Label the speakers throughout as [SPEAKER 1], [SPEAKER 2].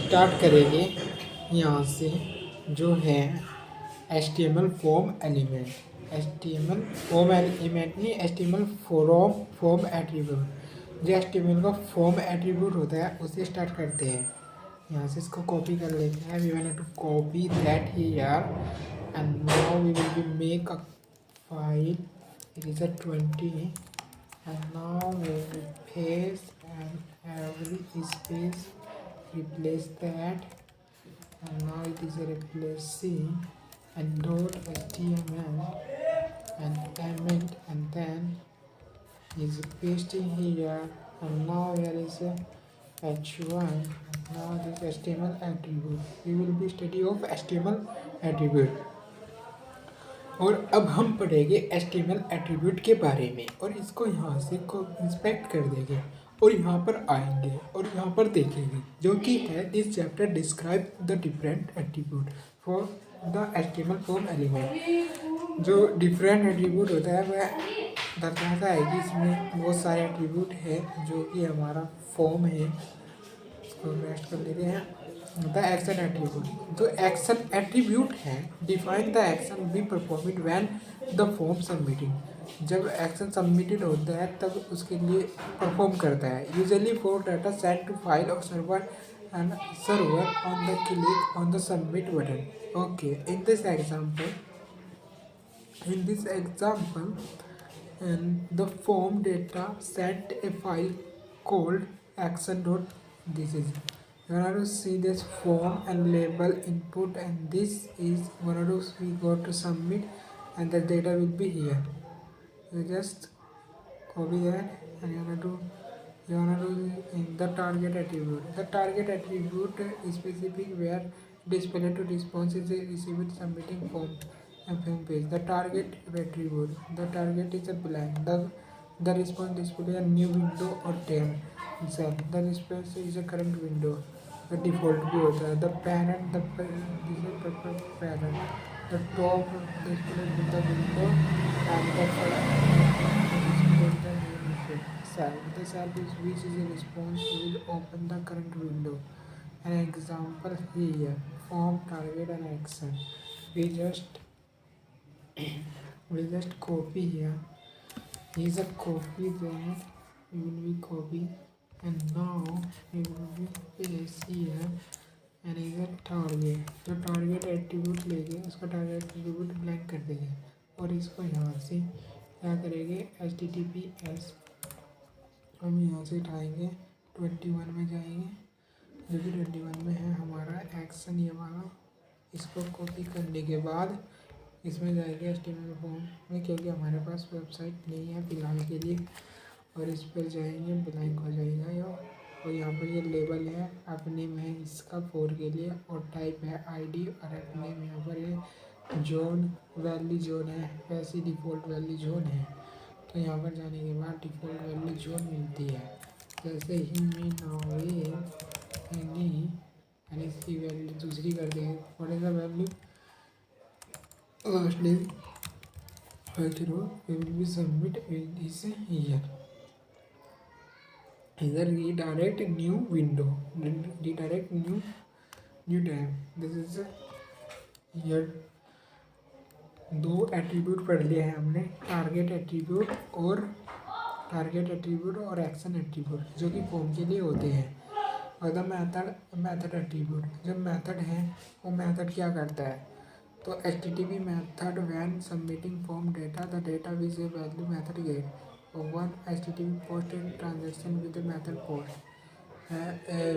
[SPEAKER 1] Start करेंगे यहाँ से जो है HTML form element. HTML form element नहीं, HTML फॉर्म एट्रीब्यूट। जो HTML का फॉर्म एट्रीब्यूट होता है उसे स्टार्ट करते हैं। यहाँ से इसको कॉपी कर लेते हैं। We want to copy that here and now we will be make a file. It is a 20 and now we will paste and every space replace that, and now it is replacing and .html and element, and then is pasting here, and now here is a h1. Now this HTML attribute, we will be study of HTML attribute। और अब हम पढ़ेंगे HTML attribute के बारे में, और इसको यहाँ से को इंस्पेक्ट कर देंगे और यहाँ पर आएंगे और यहाँ पर देखेंगे जो कि है this chapter describe the different attribute for the HTML form element. जो डिफरेंट एट्रीब्यूट होता है वह दर्शाता है कि इसमें बहुत सारे एट्रीब्यूट है जो कि हमारा फॉर्म है। इसको रेस्ट कर लेते हैं। द एक्शन एट्रीब्यूट, जो एक्शन एट्रीब्यूट है define the action be performed when the form submitting. जब एक्शन सबमिटेड होता है तब उसके लिए परफॉर्म करता है। Usually for data send to file or server and server on the click on the submit button. Okay, in this example and the form data sent a file called action.this is. You want to see this form and label input, and this is one of those we got to submit, and the data will be here. You just copy that and you want to in the target attribute. The target attribute is specific where display to response is received submitting form and film page. The target attribute, the target is a blank. The response display a new window or tab cell. The response is a current window. The default भी होता है। The parent, this is parent. The top display with the window and the display the new cell. The cell is which is a response will open the current window. An example here: form, target, and action. We just copy here. Here's a copy there. We will be copy. And now we will be paste here and is a target। जो target attribute लेंगे उसका target attribute blank कर देंगे और इसको यहाँ से क्या करेंगे HTTPS हम यहाँ से उठाएंगे 21 में जाएंगे, जो कि 21 में है हमारा एक्शन ये वाला। इसको कॉपी करने के बाद इसमें जाएंगे HTML फॉर्म में, क्योंकि हमारे पास वेबसाइट नहीं है फिलहाल के लिए, और इस पर जाएंगे ब्लैंक हो जाएगा ये। और यहाँ पर ये लेबल है अपने में इसका 4 के लिए, और टाइप है ID, और अपने में यहाँ पर ये जोन वैल्यू जोन है, वैसी डिफ़ॉल्ट वैल्यू जोन है। तो यहाँ पर जाने के बाद डिफ़ॉल्ट वैल्यू जोन मिलती है। जैसे ही मैं नावे एंड इसकी वैल्यू दूसरी कर देंगे, what is the value last name we will be submit this here। इधर redirect new window, redirect new tab। this is here दो एट्रीब्यूट पढ़ लिए हैं हमने, टारगेट एट्रीब्यूट और एक्शन एट्रीब्यूट जो कि फॉर्म के लिए होते हैं। और द मेथड एट्रीब्यूट, जो मेथड है वो मेथड क्या करता है, तो HTTP method when submitting form data the data which A value method gate. One HTTP post transaction with method post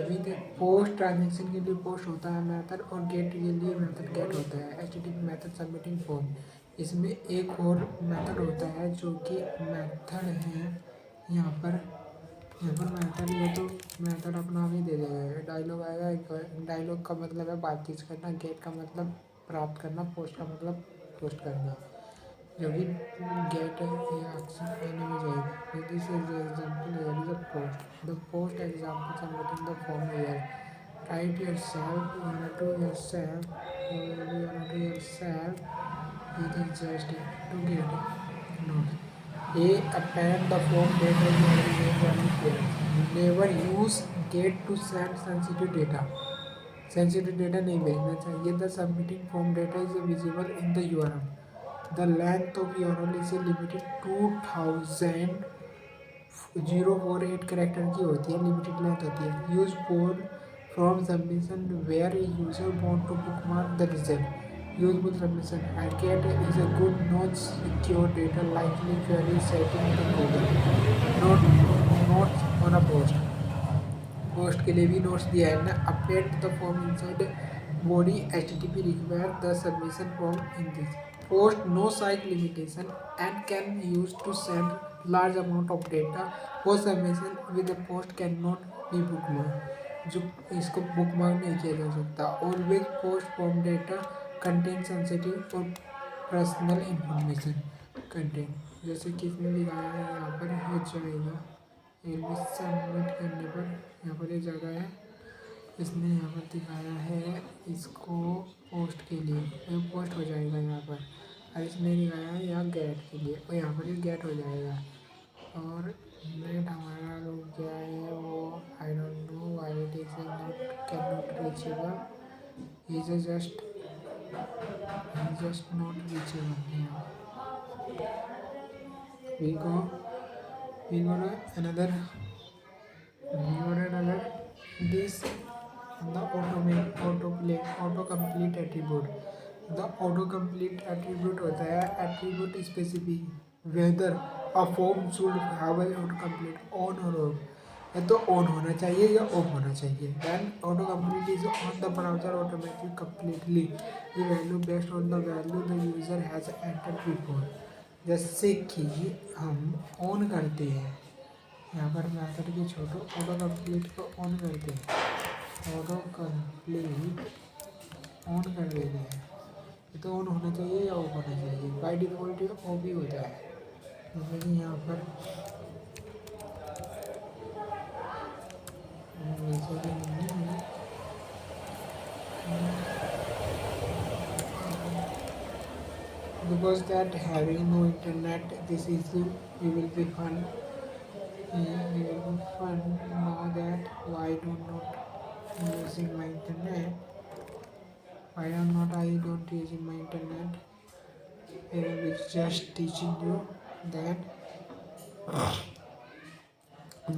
[SPEAKER 1] with post transaction के लिए पोस्ट होता है मेथड, और गेट के लिए मेथड गेट होता है। HTTP मेथड सबमिटिंग फॉर्म, इसमें एक और मेथड होता है जो कि मेथड है यहाँ पर मेथड, ये तो मेथड अपना भी दे देगा। डायलॉग आएगा, डायलॉग का मतलब है बातचीत करना, गेट का मतलब प्राप्त करना, पोस्ट का मतलब पोस्ट करना, जो भी गेट या एक्शन आने में जाएगा। This is example here is a post, the post example submitting the form here. Right yourself, yourself it is just to get note a append the form data you already here। never use get to send sensitive data। Sensitive data नहीं भेजना चाहिए। The submitting form data is visible in the URL. The length of URL is limited 2048 character की होती है, limited length होती है। Use for from submission where user want to bookmark the result. Useful submission. Arcade is a good non-secure data likely query setting in Google. Notes on a post. Post के लिए भी notes दिया है ना। Update the form inside body HTTP require the submission form in this post no size limitation and can use to send large amount of data for submission with the post can not be bookmark. जो इसको bookmark नहीं किया जा सकता। Always post form data contain sensitive और personal information contain. जैसे कि इसमें दिखाया है यहाँ पर हो जाएगा सबमिट करने पर यहाँ पर ये जगह है, इसने यहाँ पर दिखाया है इसको पोस्ट के लिए, ये पोस्ट हो जाएगा यहाँ पर। और इसने दिखाया है यहाँ गेट के लिए, और यहाँ पर ये गेट हो जाएगा। और नेट हमारा लोग क्या है वो I don't know why it is not can not reachable, is just not reachable. we go to another this the autocomplete attribute। the autocomplete attribute होता है attribute specific whether a form should have an autocomplete on or off। या तो on होना चाहिए या of होना चाहिए। then autocomplete is on the browser automatically completely the value based on the value the user has entered before। जैसे कि हम ऑन करते हैं, यहाँ पर मेथड की छोटो ऑटो कंप्लीट को ऑन करते हैं, ऑटो कंप्लीट ऑन कर देते हैं। ये तो ऑन होना चाहिए या ऑफ होना चाहिए। बाय डिफ़ॉल्ट ये ऑफ ही होता है। जैसे कि यहाँ पर because that having no internet this issue you will be fun now that why do not using my internet, why am not I don't using my internet, I will be just teaching you that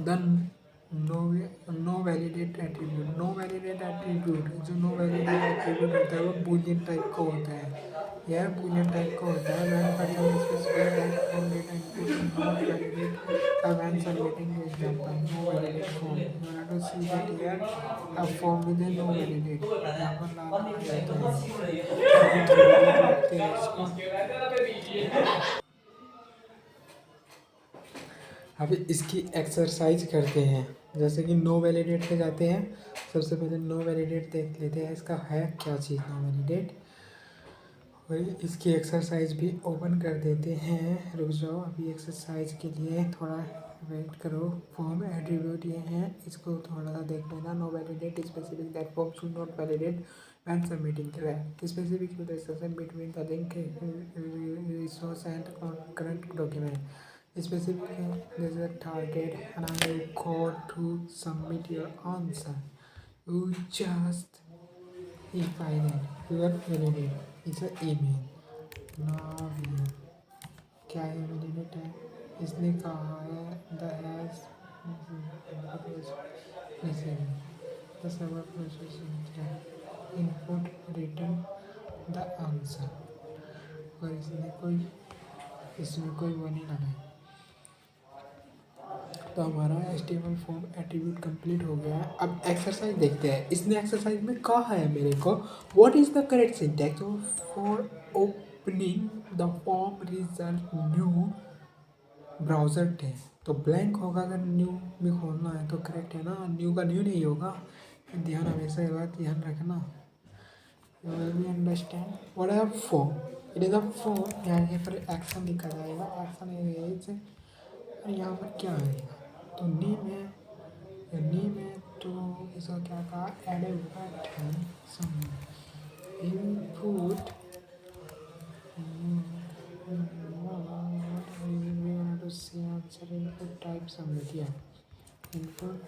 [SPEAKER 1] the no validate attribute जो no validate attribute होता है वो Boolean type का होता है। यह Boolean type का होता है when particular specified type form data input is not validate when submitting the example no validate form। You have to see that here a form with a no validate यहाँ पर लगते हैं इसको। अभी इसकी एक्सरसाइज करते हैं। जैसे कि नो वैलिडेट पे जाते हैं, सबसे पहले नो वैलिडेट देख लेते हैं इसका है क्या चीज़ नो वैलिडेट। वही इसकी एक्सरसाइज भी ओपन कर देते हैं। रुक जाओ अभी एक्सरसाइज के लिए थोड़ा वेट करो। फॉर्म एट्रीब्यूट ये हैं, इसको थोड़ा सा देख लेना। No validate specific that form should not validate when submitting the specific relation between the link resource and current document। Specific there's a target and I got to submit your answer, you just if I then your validate is an email। now क्या है validate है, इसने कहा है the has the server processing input return the answer। और इसमें कोई वो नहीं लगाई। तो हमारा HTML फॉर्म एट्रीब्यूट कंप्लीट हो गया है। अब एक्सरसाइज देखते हैं। इसने एक्सरसाइज में कहा है मेरे को what is the correct syntax for opening the form result new browser tab. तो ब्लैंक होगा अगर न्यू में खोलना है तो करेक्ट है ना, न्यू का न्यू नहीं होगा। ध्यान हमेशा ये बात ध्यान रखना। You will be understand what is a form। It is a form। यहाँ पर एक्शन लिखा जाएगा, एक्शन इज और यहाँ पर क्या आएगा तो नीम है, नीम है तो इसका क्या कहा add a button some input to say answer input type submit। yeah input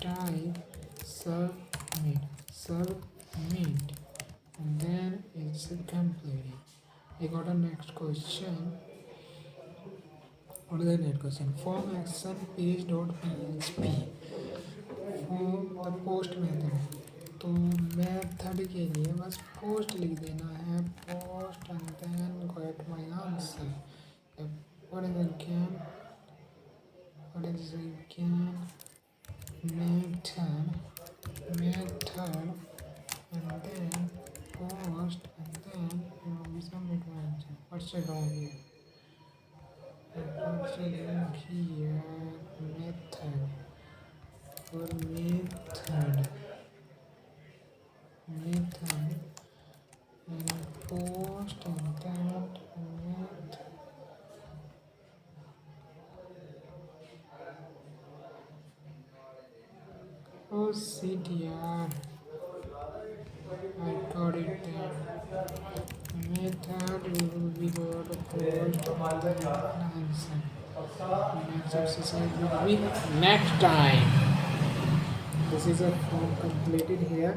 [SPEAKER 1] type submit submit, and then it's completed. I got a next question. What is the next question? Form action page dot php. Form the post method है, तो method के लिए बस post लिख देना है, post and then get my answer. What is again, what is again method and then post and then you will be submit my answer. What's it wrong here? What's it wrong here? Method or method and post and that method. Oh shit, yeah, I got it there. Method will be got a post and then answer. Next exercise will be next time. This is a form completed here.